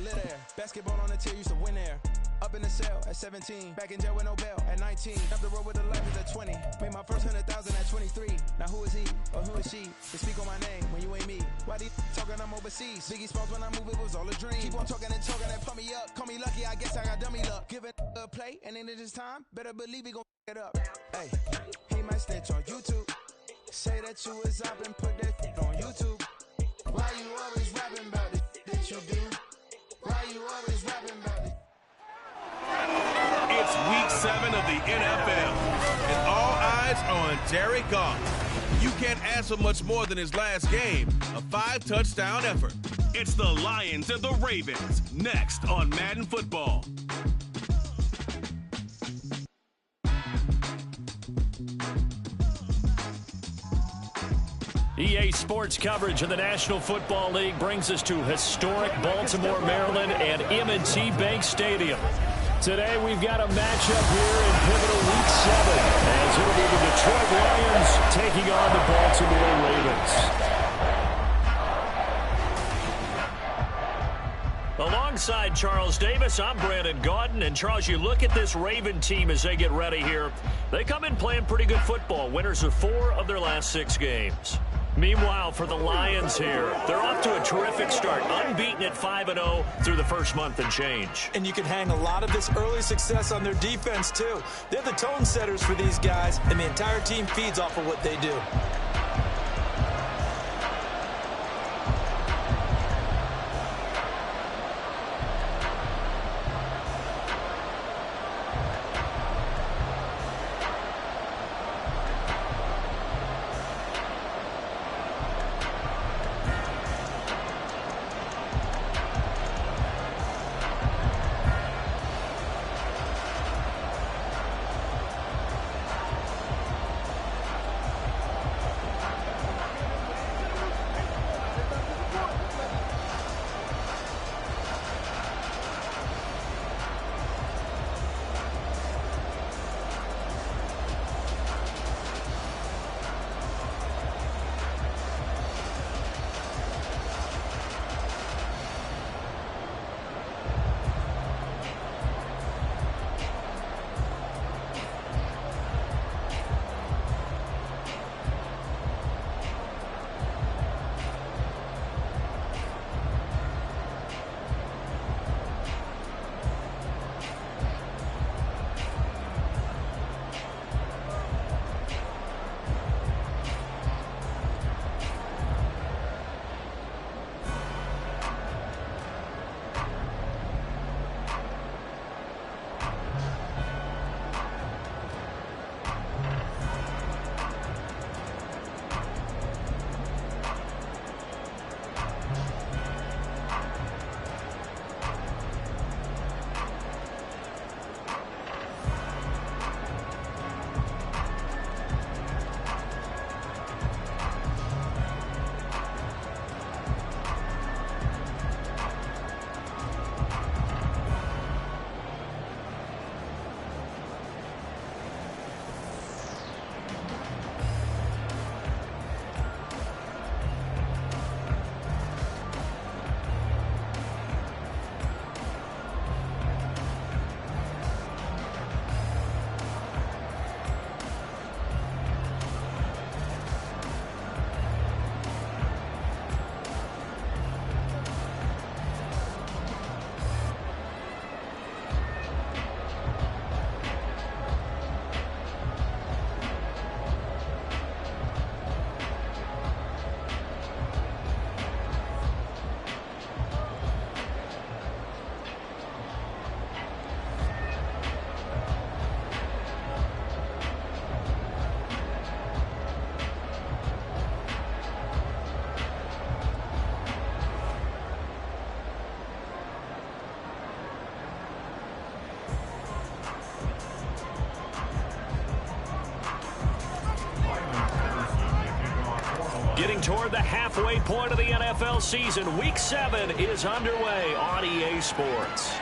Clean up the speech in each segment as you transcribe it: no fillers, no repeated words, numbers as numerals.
lit air. Basketball on the tier, used to win there. Up in the cell at 17, back in jail with no bail at 19. Up the road with the levels at 20. Made my first 100,000 at 23. Now who is he or who is she? They speak on my name when you ain't me. Why they talking I'm overseas? Biggie Smalls when I move it was all a dream. Keep on talking and pump me up. Call me lucky, I guess I got dummy luck. Give it a play and then it's time. Better believe he gon' it up. Hey, he might snitch on YouTube. Say that you was up and put that on YouTube. Why you always rapping about the that you do? Why you always rapping about it? It's week 7 of the NFL, and all eyes are on Jared Goff. You can't ask for much more than his last game, a 5-touchdown effort. It's the Lions and the Ravens, next on Madden Football. EA Sports coverage of the National Football League brings us to historic Baltimore, Maryland and M&T Bank Stadium. Today we've got a matchup here in pivotal week 7 as it'll be the Detroit Lions taking on the Baltimore Ravens. Alongside Charles Davis, I'm Brandon Gaudin. And Charles, you look at this Raven team as they get ready here. They come in playing pretty good football, winners of 4 of their last 6 games. Meanwhile, for the Lions here, they're off to a terrific start, unbeaten at 5-0 through the first month and change. And you can hang a lot of this early success on their defense, too. They're the tone setters for these guys, and the entire team feeds off of what they do. Getting toward the halfway point of the NFL season, Week 7 is underway on EA Sports.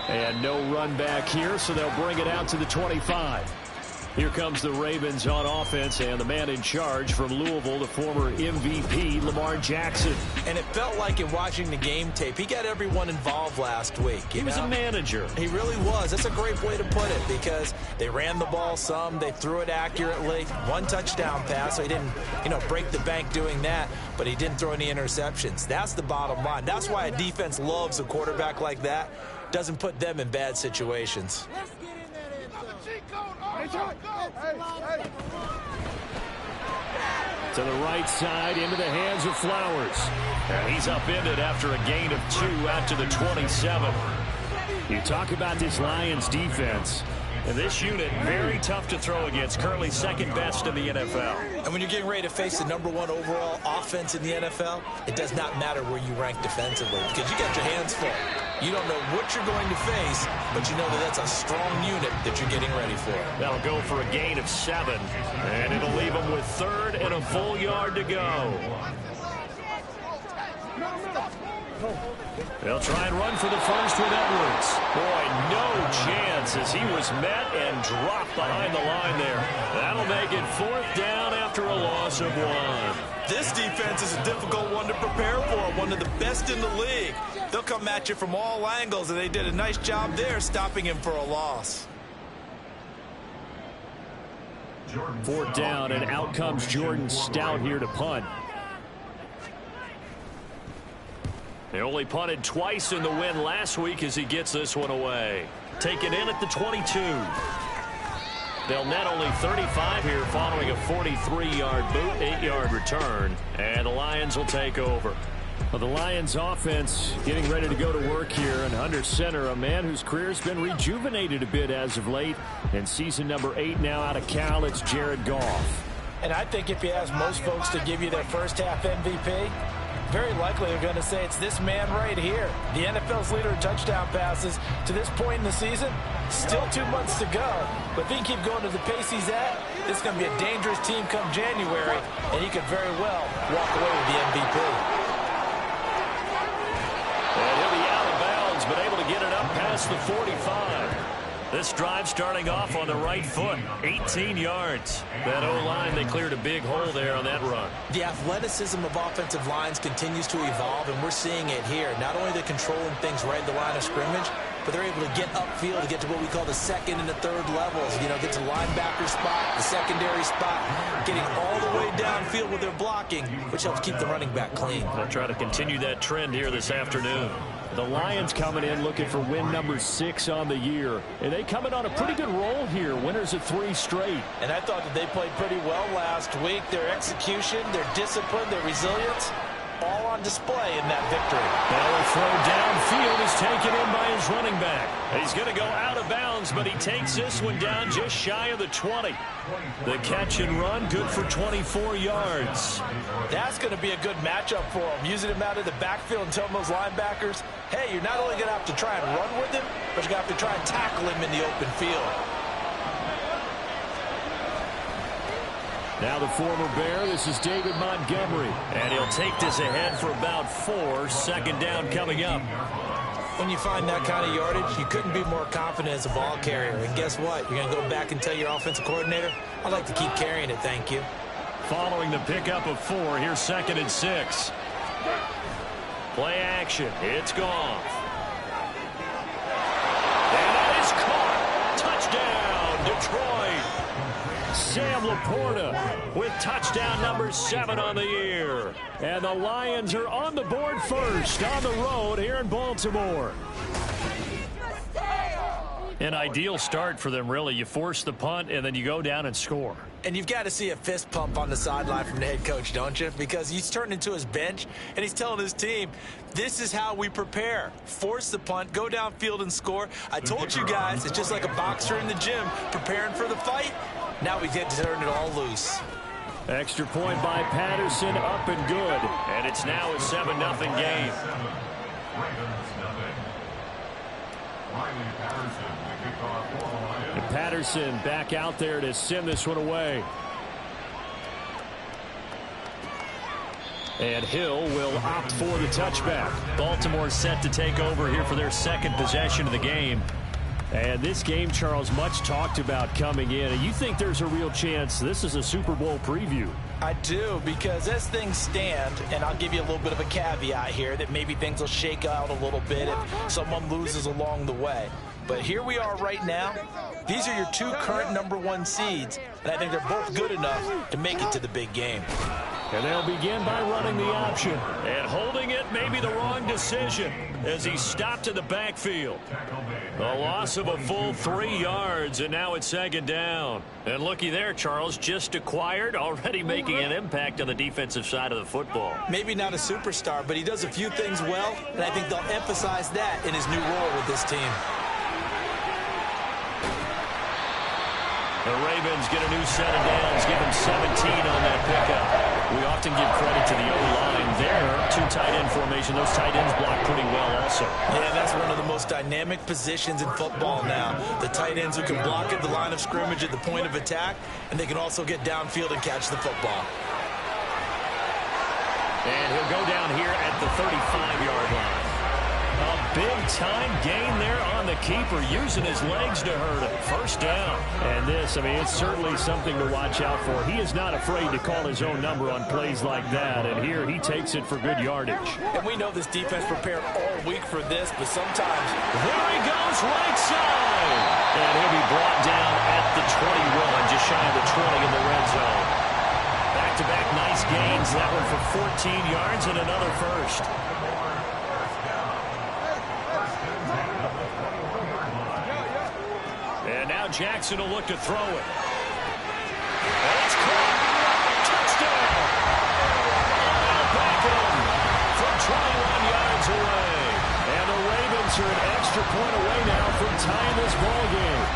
And no run back here, so they'll bring it out to the 25. Here comes the Ravens on offense, and the man in charge from Louisville, the former MVP, Lamar Jackson. And it felt like in watching the game tape, he got everyone involved last week. He was a manager. He really was. That's a great way to put it, because they ran the ball some, they threw it accurately. One touchdown pass, so he didn't, break the bank doing that, but he didn't throw any interceptions. That's the bottom line. That's why a defense loves a quarterback like that. Doesn't put them in bad situations. To the right side, into the hands of Flowers. And he's upended after a gain of 2 out to the 27. You talk about this Lions defense. And this unit, very tough to throw against, currently second best in the NFL. And when you're getting ready to face the #1 overall offense in the NFL, it does not matter where you rank defensively, because you got your hands full. You don't know what you're going to face, but you know that that's a strong unit that you're getting ready for. That'll go for a gain of 7, and it'll leave them with 3rd and a full yard to go. They'll try and run for the first with Edwards. Boy, no chance as he was met and dropped behind the line there. That'll make it 4th down after a loss of 1. This defense is a difficult one to prepare for, one of the best in the league. They'll come at you from all angles, and they did a nice job there stopping him for a loss. 4th down, and out comes Jordan Stout here to punt. They only punted twice in the win last week as he gets this one away. Taken in at the 22. They'll net only 35 here following a 43-yard boot, 8-yard return. And the Lions will take over. Well, the Lions offense getting ready to go to work here, and under center, a man whose career's been rejuvenated a bit as of late. And season number 8 now out of Cal, it's Jared Goff. And I think if you ask most folks to give you their first half MVP, very likely they're going to say it's this man right here. The NFL's leader in touchdown passes to this point in the season. Still 2 months to go. But if he can keep going to the pace he's at, this is going to be a dangerous team come January, and he could very well walk away with the MVP. And he'll be out of bounds, but able to get it up past the 45. This drive starting off on the right foot, 18 yards. That O-line, they cleared a big hole there on that run. The athleticism of offensive lines continues to evolve, and we're seeing it here. Not only are they controlling things right at the line of scrimmage, but they're able to get upfield to get to what we call the 2nd and the 3rd levels. Get to the linebacker spot, the secondary spot, getting all the way downfield with their blocking, which helps keep the running back clean. They'll try to continue that trend here this afternoon. The Lions coming in looking for win number 6 on the year. And they coming on a pretty good roll here. Winners of 3 straight. And I thought that they played pretty well last week. Their execution, their discipline, their resilience, all on display in that victory. That'll throw downfield is taken in by his running back. He's going to go out of bounds, but he takes this one down just shy of the 20. The catch and run, good for 24 yards. That's going to be a good matchup for him. Using him out of the backfield and telling those linebackers, hey, you're not only going to have to try and run with him, but you're going to have to try and tackle him in the open field. Now the former Bear, this is David Montgomery. And he'll take this ahead for about 4. 2nd down coming up. When you find that kind of yardage, you couldn't be more confident as a ball carrier. And guess what? You're going to go back and tell your offensive coordinator, I'd like to keep carrying it, thank you. Following the pickup of 4, here's 2nd and 6. Play action. It's Goff. And that is caught. Touchdown, Detroit. Sam Laporta with touchdown number 7 on the year. And the Lions are on the board first on the road here in Baltimore. An ideal start for them, really. You force the punt, and then you go down and score. And you've got to see a fist pump on the sideline from the head coach, don't you? Because he's turned into his bench, and he's telling his team, this is how we prepare. Force the punt, go downfield and score. I told you guys, it's just like a boxer in the gym preparing for the fight. Now we get to turn it all loose. Extra point by Patterson, up and good. And it's now a 7-0 game. And Patterson back out there to send this one away. And Hill will opt for the touchback. Baltimore set to take over here for their 2nd possession of the game. And this game, Charles, much talked about coming in. And you think there's a real chance this is a Super Bowl preview? I do, because as things stand, and I'll give you a little bit of a caveat here, that maybe things will shake out a little bit if someone loses along the way. But here we are right now. These are your two current #1 seeds, and I think they're both good enough to make it to the big game. And they'll begin by running the option. And holding it may be the wrong decision as he stopped in the backfield. A loss of a full 3 yards, and now it's 2nd down. And looky there, Charles, just acquired, already making an impact on the defensive side of the football. Maybe not a superstar, but he does a few things well, and I think they'll emphasize that in his new role with this team. The Ravens get a new set of downs, give him 17 on that pickup. We often give credit to the O-line there. 2 tight end formation. Those tight ends block pretty well also. Yeah, that's one of the most dynamic positions in football now. The tight ends who can block at the line of scrimmage at the point of attack, and they can also get downfield and catch the football. And he'll go down here at the 35-yard line. A big-time gain there on the keeper, using his legs to hurt him. 1st down. And this, I mean, it's certainly something to watch out for. He is not afraid to call his own number on plays like that. And here he takes it for good yardage. And we know this defense prepared all week for this, but sometimes... There he goes, right side. And he'll be brought down at the 21, just shy of the 20 in the red zone. Back-to-back nice gains. That one for 14 yards and another first. And now Jackson will look to throw it. And it's caught. Touchdown. Beckham from 21 yards away. And the Ravens are an extra point away now from tying this ball game.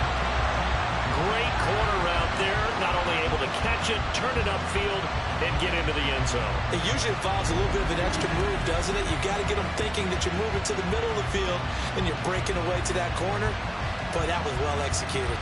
Great corner route there. Not only able to catch it, turn it upfield, and get into the end zone. It usually involves a little bit of an extra move, doesn't it? You've got to get them thinking that you're moving to the middle of the field and you're breaking away to that corner. But that was well executed.